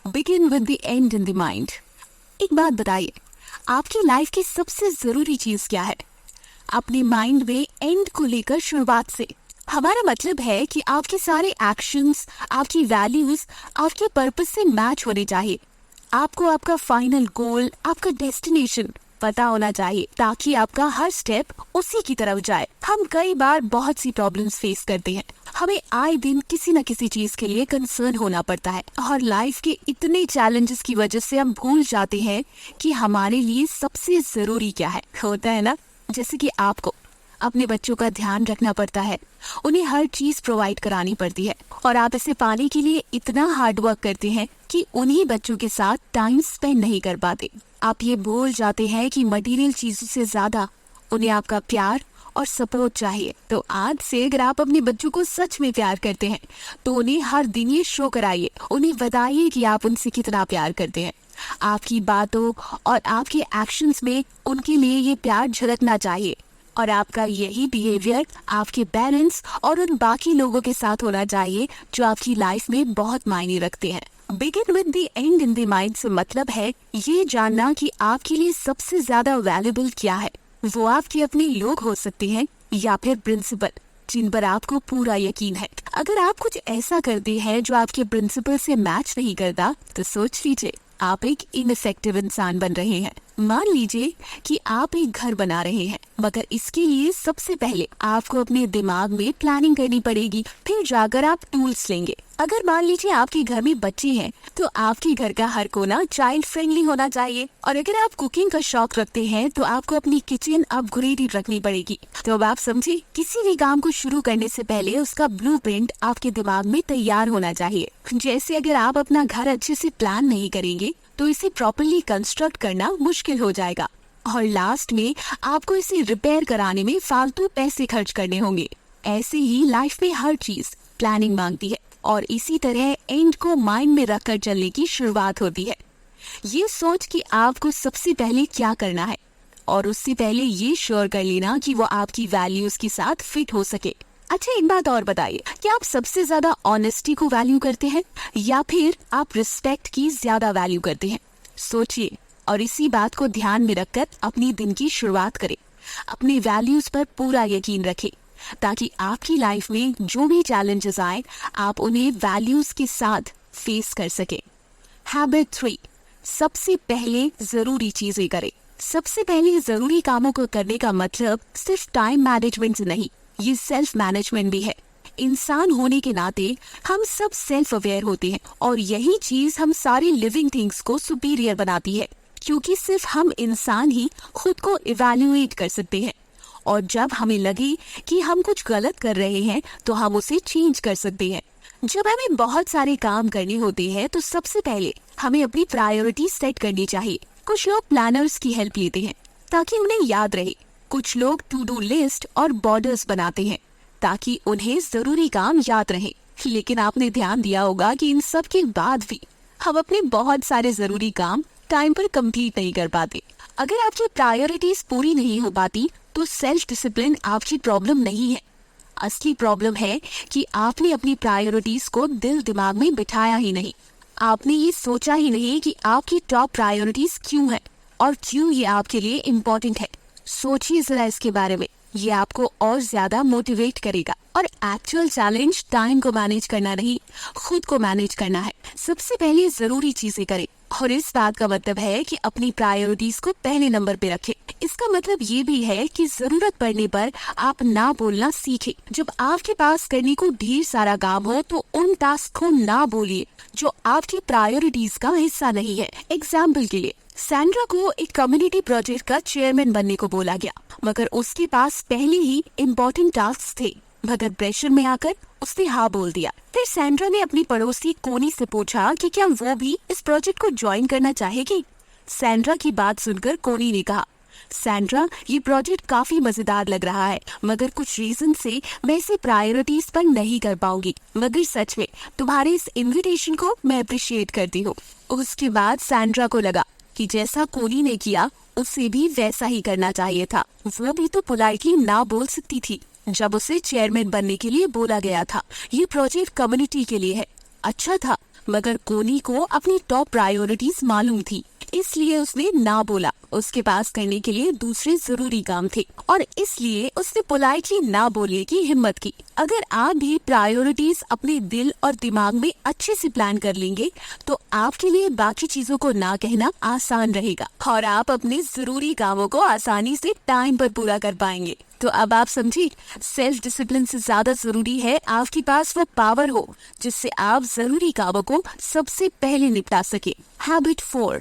Begin with the and in the mind. एक बात बताइए, आपकी लाइफ की सबसे जरूरी चीज क्या है? अपने माइंड में एंड को लेकर शुरुआत से। हमारा मतलब है कि आपके सारे एक्शंस, आपकी वैल्यूज आपके पर्पस से मैच होने चाहिए। आपको आपका फाइनल गोल, आपका डेस्टिनेशन पता होना चाहिए ताकि आपका हर स्टेप उसी की तरफ जाए। हम कई बार बहुत सी प्रॉब्लम्स फेस करते हैं। हमें आए दिन किसी न किसी चीज के लिए कंसर्न होना पड़ता है और लाइफ के इतने चैलेंजेस की वजह से हम भूल जाते हैं कि हमारे लिए सबसे जरूरी क्या है। होता है ना, जैसे कि आपको अपने बच्चों का ध्यान रखना पड़ता है, उन्हें हर चीज प्रोवाइड करानी पड़ती है और आप इसे पाने के लिए इतना हार्ड वर्क करते हैं कि उन्हीं बच्चों के साथ टाइम स्पेंड नहीं कर पाते। आप ये भूल जाते हैं कि मटेरियल चीजों से ज्यादा उन्हें आपका प्यार और सपोर्ट चाहिए। तो आज से अगर आप अपने बच्चों को सच में प्यार करते हैं तो उन्हें हर दिन ये शो कराइए, उन्हें बताइए कि आप उनसे कितना प्यार करते हैं। आपकी बातों और आपके एक्शंस में उनके लिए ये प्यार झलकना चाहिए और आपका यही बिहेवियर आपके पेरेंट्स और उन बाकी लोगों के साथ होना चाहिए जो आपकी लाइफ में बहुत मायने रखते हैं। Begin with the and in the mind से मतलब है ये जानना कि आपके लिए सबसे ज्यादा वैल्यूबल क्या है। वो आपके अपने लोग हो सकते हैं या फिर प्रिंसिपल जिन पर आपको पूरा यकीन है। अगर आप कुछ ऐसा करते हैं जो आपके प्रिंसिपल से मैच नहीं करता तो सोच लीजिए आप एक इनफेक्टिव इंसान बन रहे हैं। मान लीजिए कि आप एक घर बना रहे हैं, मगर इसके लिए सबसे पहले आपको अपने दिमाग में प्लानिंग करनी पड़ेगी, फिर जाकर आप टूल्स लेंगे। अगर मान लीजिए आपके घर में बच्चे हैं तो आपके घर का हर कोना चाइल्ड फ्रेंडली होना चाहिए। और अगर आप कुकिंग का शौक रखते हैं तो आपको अपनी किचन अपग्रेडेड रखनी पड़ेगी। तो अब आप समझे, किसी भी काम को शुरू करने से पहले उसका ब्लूप्रिंट आपके दिमाग में तैयार होना चाहिए। जैसे अगर आप अपना घर अच्छे से प्लान नहीं करेंगे तो इसे प्रॉपर्ली कंस्ट्रक्ट करना मुश्किल हो जाएगा और लास्ट में आपको इसे रिपेयर कराने में फालतू पैसे खर्च करने होंगे। ऐसे ही लाइफ में हर चीज प्लानिंग मांगती है और इसी तरह एंड को माइंड में रखकर चलने की शुरुआत होती है। ये सोच कि आपको सबसे पहले क्या करना है और उससे पहले ये श्योर कर लेना कि वो आपकी वैल्यूज के साथ फिट हो सके। अच्छा, एक बात और बताइए, क्या आप सबसे ज्यादा ऑनेस्टी को वैल्यू करते हैं या फिर आप रिस्पेक्ट की ज्यादा वैल्यू करते हैं? सोचिए और इसी बात को ध्यान में रखकर अपनी दिन की शुरुआत करें। अपने वैल्यूज पर पूरा यकीन रखें ताकि आपकी लाइफ में जो भी चैलेंजेस आए आप उन्हें वैल्यूज के साथ फेस कर सके। हैबिट 3, सबसे पहले जरूरी चीजें करें। सबसे पहले जरूरी कामों को करने का मतलब सिर्फ टाइम मैनेजमेंट नहीं, ये सेल्फ मैनेजमेंट भी है। इंसान होने के नाते हम सब सेल्फ अवेयर होते हैं और यही चीज हम सारी लिविंग थिंग्स को सुपीरियर बनाती है, क्योंकि सिर्फ हम इंसान ही खुद को इवैल्यूएट कर सकते हैं और जब हमें लगे कि हम कुछ गलत कर रहे हैं तो हम उसे चेंज कर सकते हैं। जब हमें बहुत सारे काम करने होते हैं तो सबसे पहले हमें अपनी प्रायोरिटी सेट करनी चाहिए। कुछ लोग प्लानर्स की हेल्प लेते हैं ताकि उन्हें याद रहे, कुछ लोग टू डू लिस्ट और बॉर्डर्स बनाते हैं ताकि उन्हें जरूरी काम याद रहे। लेकिन आपने ध्यान दिया होगा कि इन सब के बाद भी हम अपने बहुत सारे जरूरी काम टाइम पर कंप्लीट नहीं कर पाते। अगर आपकी प्रायोरिटीज पूरी नहीं हो पाती तो सेल्फ डिसिप्लिन आपकी प्रॉब्लम नहीं है। असली प्रॉब्लम है कि आपने अपनी प्रायोरिटीज को दिल दिमाग में बिठाया ही नहीं। आपने ये सोचा ही नहीं कि आपकी टॉप प्रायोरिटीज क्यों है और क्यों ये आपके लिए इम्पोर्टेंट है। सोचिए जरा इसके बारे में, ये आपको और ज्यादा मोटिवेट करेगा। और एक्चुअल चैलेंज टाइम को मैनेज करना नहीं, खुद को मैनेज करना है। सबसे पहले जरूरी चीजें करें और इस बात का मतलब है कि अपनी प्रायोरिटीज को पहले नंबर पे रखें। इसका मतलब ये भी है कि जरूरत पड़ने पर आप ना बोलना सीखें। जब आपके पास करने को ढेर सारा काम हो तो उन टास्क को ना बोलिए जो आपकी प्रायोरिटीज का हिस्सा नहीं है। एग्जाम्पल के लिए, सैंड्रा को एक कम्युनिटी प्रोजेक्ट का चेयरमैन बनने को बोला गया, मगर उसके पास पहले ही इम्पोर्टेंट टास्क थे, मगर प्रेशर में आकर उसने हाँ बोल दिया। फिर सैंड्रा ने अपनी पड़ोसी कोनी से पूछा कि क्या वो भी इस प्रोजेक्ट को ज्वाइन करना चाहेगी। सैंड्रा की बात सुनकर कोनी ने कहा, सैंड्रा, ये प्रोजेक्ट काफी मजेदार लग रहा है, मगर कुछ रीजन से मैं इसे प्रायोरिटीज पर नहीं कर पाऊंगी, मगर सच में तुम्हारे इस इन्विटेशन को मैं अप्रिशिएट करती हूँ। उसके बाद सैंड्रा को लगा कि जैसा कोनी ने किया उसे भी वैसा ही करना चाहिए था। वो भी तो पोलाइटली ना बोल सकती थी जब उसे चेयरमैन बनने के लिए बोला गया था। ये प्रोजेक्ट कम्युनिटी के लिए है, अच्छा था, मगर कोनी को अपनी टॉप प्रायोरिटीज मालूम थी, इसलिए उसने ना बोला। उसके पास करने के लिए दूसरे जरूरी काम थे और इसलिए उसने पोलाइटली ना बोलने की हिम्मत की। अगर आप भी प्रायोरिटीज अपने दिल और दिमाग में अच्छे से प्लान कर लेंगे तो आपके लिए बाकी चीजों को ना कहना आसान रहेगा और आप अपने जरूरी कामों को आसानी से टाइम पर पूरा कर पाएंगे। तो अब आप समझिए, सेल्फ डिसिप्लिन से ज्यादा जरूरी है आपके पास वो पावर हो जिससे आप जरूरी कामों को सबसे पहले निपटा सके। हैबिट 4,